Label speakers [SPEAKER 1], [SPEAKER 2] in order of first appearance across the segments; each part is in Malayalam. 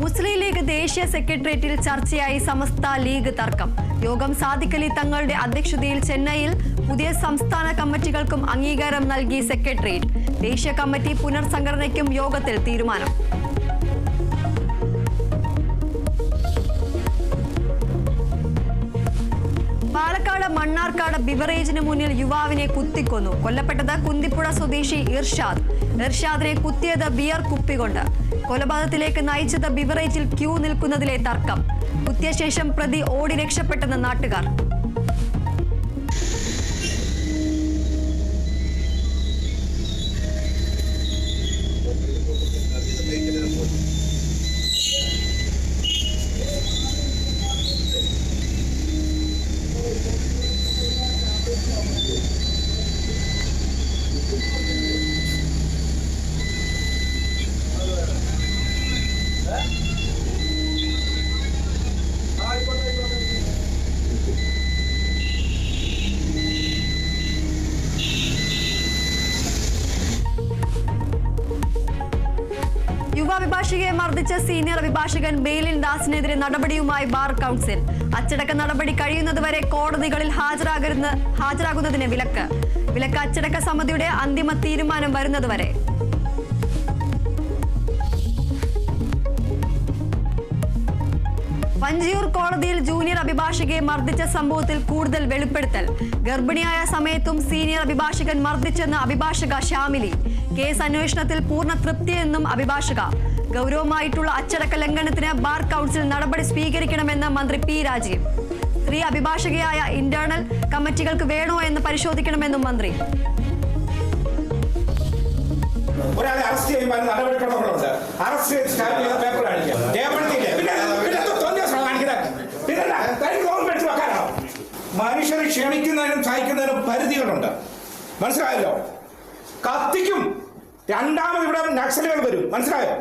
[SPEAKER 1] മുസ്ലിം ലീഗ് ദേശീയ സെക്രട്ടേറിയറ്റിൽ ചർച്ചയായി സമസ്ത ലീഗ് തർക്കം. യോഗം സാദിഖലി തങ്ങളുടെ അധ്യക്ഷതയിൽ ചെന്നൈയിൽ പുതിയ സംസ്ഥാന കമ്മിറ്റികൾക്കും അംഗീകാരം നൽകി സെക്രട്ടേറിയറ്റ്. ദേശീയ കമ്മിറ്റി പുനർസംഘടനയ്ക്കും യോഗത്തിൽ തീരുമാനം. പാലക്കാട് മണ്ണാർക്കാട് ബിവറേജിന് മുന്നിൽ യുവാവിനെ കുത്തിക്കൊന്നു. കൊല്ലപ്പെട്ടത് കുന്തിപ്പുഴ സ്വദേശി ഇർഷാദിനെ കുത്തിയത് ബിയർ കുപ്പികൊണ്ട്. കൊലപാതകത്തിലേക്ക് നയിച്ചത് ബിവറേജിൽ ക്യൂ നിൽക്കുന്നതിലെ തർക്കം. കുത്തിയ ശേഷം പ്രതി ഓടി രക്ഷപ്പെട്ടെന്ന് നാട്ടുകാർ. യുവ അഭിഭാഷകയെ മർദ്ദിച്ച സീനിയർ അഭിഭാഷകൻ ബെയിലിൻ ദാസിനെതിരെ നടപടിയുമായി ബാർ കൗൺസിൽ. അച്ചടക്ക നടപടി കഴിയുന്നതുവരെ കോടതികളിൽ ഹാജരാകുന്നതിന് വിലക്ക്. അച്ചടക്ക സമിതിയുടെ അന്തിമ തീരുമാനം വരുന്നതുവരെ. വഞ്ചിയൂർ കോടതിയിൽ ജൂനിയർ അഭിഭാഷകയെ മർദ്ദിച്ച സംഭവത്തിൽ കൂടുതൽ വെളിപ്പെടുത്തൽ. ഗർഭിണിയായ സമയത്തും സീനിയർ അഭിഭാഷകൻ മർദ്ദിച്ചെന്ന് അഭിഭാഷക ശ്യാമിലി. കേസ് അന്വേഷണത്തിൽ പൂർണ്ണ തൃപ്തിയെന്നും അഭിഭാഷക. ഗൗരവമായിട്ടുള്ള അച്ചടക്ക ലംഘനത്തിന് ബാർ കൗൺസിൽ നടപടി സ്വീകരിക്കണമെന്ന് മന്ത്രി പി രാജീവ്. സ്ത്രീ അഭിഭാഷകയായ ഇന്റേണൽ കമ്മിറ്റികൾക്ക് വേണോ എന്ന് പരിശോധിക്കണമെന്നും മന്ത്രി.
[SPEAKER 2] ഒരാളെ അറസ്റ്റ് ചെയ്യുമ്പോൾ നടപടിക്രമങ്ങളുണ്ട്. മനുഷ്യരെ ക്ഷമിക്കുന്നതിനും സഹിക്കുന്നതിനും പരിധികളുണ്ട്. മനസ്സിലായല്ലോ? കത്തിക്കും. രണ്ടാമത് ഇവിടെ നക്സലുകൾ വരും. മനസ്സിലായോ?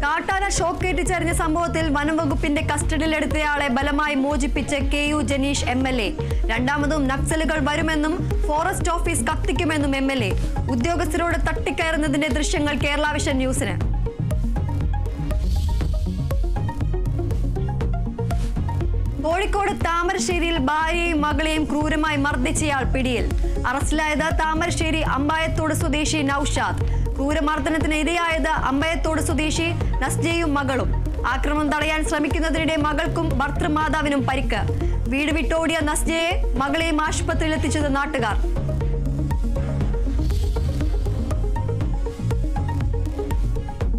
[SPEAKER 1] കാട്ടാന ഷോക്കേറ്റിച്ചെറിഞ്ഞ സംഭവത്തിൽ വനംവകുപ്പിന്റെ കസ്റ്റഡിയിലെടുത്തയാളെ ബലമായി മോചിപ്പിച്ച് KU ജനീഷ് MLA. രണ്ടാമതും നക്സലുകൾ വരുമെന്നും ഫോറസ്റ്റ് ഓഫീസ് കത്തിക്കുമെന്നും MLA. ഉദ്യോഗസ്ഥരോട് തട്ടിക്കയറുന്നതിന്റെ ദൃശ്യങ്ങൾ കേരള വിഷൻ ന്യൂസിന്. കോഴിക്കോട് താമരശ്ശേരിയിൽ ഭാര്യയും മകളെയും ക്രൂരമായി മർദ്ദിച്ചയാൾ പിടിയിൽ. അറസ്റ്റിലായത് താമരശ്ശേരി അമ്പായത്തോട് സ്വദേശി നൌഷാദ്. ക്രൂരമർദ്ദനത്തിന് ഇരയായത് അമ്പയത്തോട് സ്വദേശി നസ്ജയും മകളും. ആക്രമണം തടയാൻ ശ്രമിക്കുന്നതിനിടെ മകൾക്കും ഭർത്തൃമാതാവിനും പരിക്ക്. വീട് വിട്ടോടിയ നസ്ജയെ മകളെയും ആശുപത്രിയിൽ എത്തിച്ചത് നാട്ടുകാർ.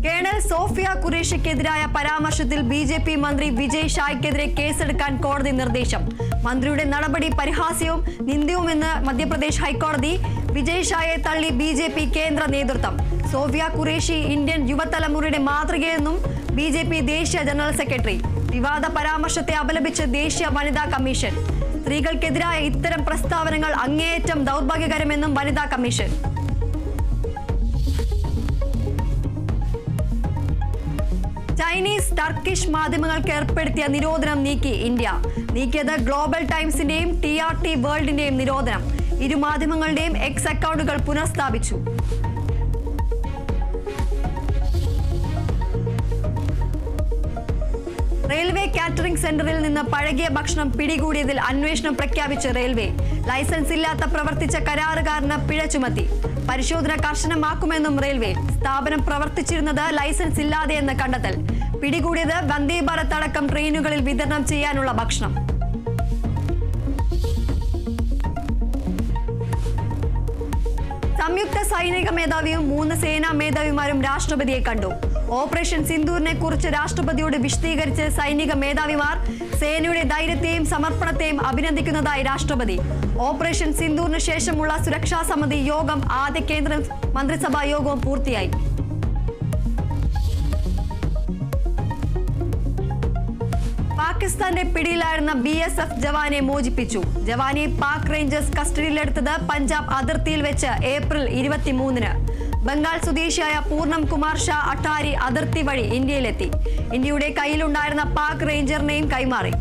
[SPEAKER 1] കേണൽ സോഫിയ ഖുറേഷിക്കെതിരായ പരാമർശത്തിൽ BJP മന്ത്രി വിജയ് ഷായ്ക്കെതിരെ കേസെടുക്കാൻ കോടതി നിർദ്ദേശം. മന്ത്രിയുടെ നടപടി പരിഹാസ്യവും നിന്ദ്യവുമെന്ന് മധ്യപ്രദേശ് ഹൈക്കോടതി. വിജയ് ഷായെ തള്ളി BJP കേന്ദ്ര നേതൃത്വം. സോഫിയ ഖുറേഷി ഇന്ത്യൻ യുവതലമുറയുടെ മാതൃകയെന്നും BJP ദേശീയ ജനറൽ സെക്രട്ടറി. വിവാദ പരാമർശത്തെ അപലപിച്ച് ദേശീയ വനിതാ കമ്മീഷൻ. സ്ത്രീകൾക്കെതിരായ ഇത്തരം പ്രസ്താവനകൾ അങ്ങേയറ്റം ദൗർഭാഗ്യകരമെന്നും വനിതാ കമ്മീഷൻ. ചൈനീസ് ടർക്കിഷ് മാധ്യമങ്ങൾക്ക് ഏർപ്പെടുത്തിയ നിരോധനം നീക്കി ഇന്ത്യ. നീക്കിയത് ഗ്ലോബൽ ടൈംസിന്റെയും TRT വേൾഡിന്റെയും നിരോധനം. ഇരു മാധ്യമങ്ങളുടെയും X അക്കൗണ്ടുകൾ പുനഃസ്ഥാപിച്ചു. റെയിൽവേ കാറ്ററിംഗ് സെന്ററിൽ നിന്ന് പഴകിയ ഭക്ഷണം പിടികൂടിയതിൽ അന്വേഷണം പ്രഖ്യാപിച്ച് റെയിൽവേ. ലൈസൻസ് ഇല്ലാത്ത പ്രവർത്തിച്ച കരാറുകാരന് പിഴ ചുമത്തി. പരിശോധന കർശനമാക്കുമെന്നും റെയിൽവേ. സ്ഥാപനം പ്രവർത്തിച്ചിരുന്നത് ലൈസൻസ് ഇല്ലാതെയെന്ന് കണ്ടെത്തൽ. പിടികൂടിയത് വന്ദേ ഭാരത് അടക്കം ട്രെയിനുകളിൽ വിതരണം ചെയ്യാനുള്ള ഭക്ഷണം. സംയുക്ത സൈനിക മേധാവിയും 3 സേനാ മേധാവിമാരും രാഷ്ട്രപതിയെ കണ്ടു. ഓപ്പറേഷൻ സിന്ദൂറിനെ കുറിച്ച് രാഷ്ട്രപതിയോട് വിശദീകരിച്ച് സൈനിക മേധാവിമാർ. സേനയുടെ ധൈര്യത്തെയും സമർപ്പണത്തെയും അഭിനന്ദിക്കുന്നതായി രാഷ്ട്രപതി. ഓപ്പറേഷൻ സിന്ദൂറിന് ശേഷമുള്ള സുരക്ഷാ സമിതി യോഗം ആദ്യ കേന്ദ്ര മന്ത്രിസഭാ യോഗവും പൂർത്തിയായി. പാകിസ്ഥാന്റെ പിടിയിലായിരുന്ന BSF ജവാനെ മോചിപ്പിച്ചു. ജവാനെ പാക് റേഞ്ചേഴ്സ് കസ്റ്റഡിയിലെടുത്തത് പഞ്ചാബ് അതിർത്തിയിൽ വെച്ച് ഏപ്രിൽ 23-ന്. ബംഗാൾ സ്വദേശിയായ പൂർണം കുമാർ ഷാ അട്ടാരി അതിർത്തി വഴി ഇന്ത്യയിലെത്തി. ഇന്ത്യയുടെ കയ്യിലുണ്ടായിരുന്ന പാക് റേഞ്ചറിനെയും കൈമാറി.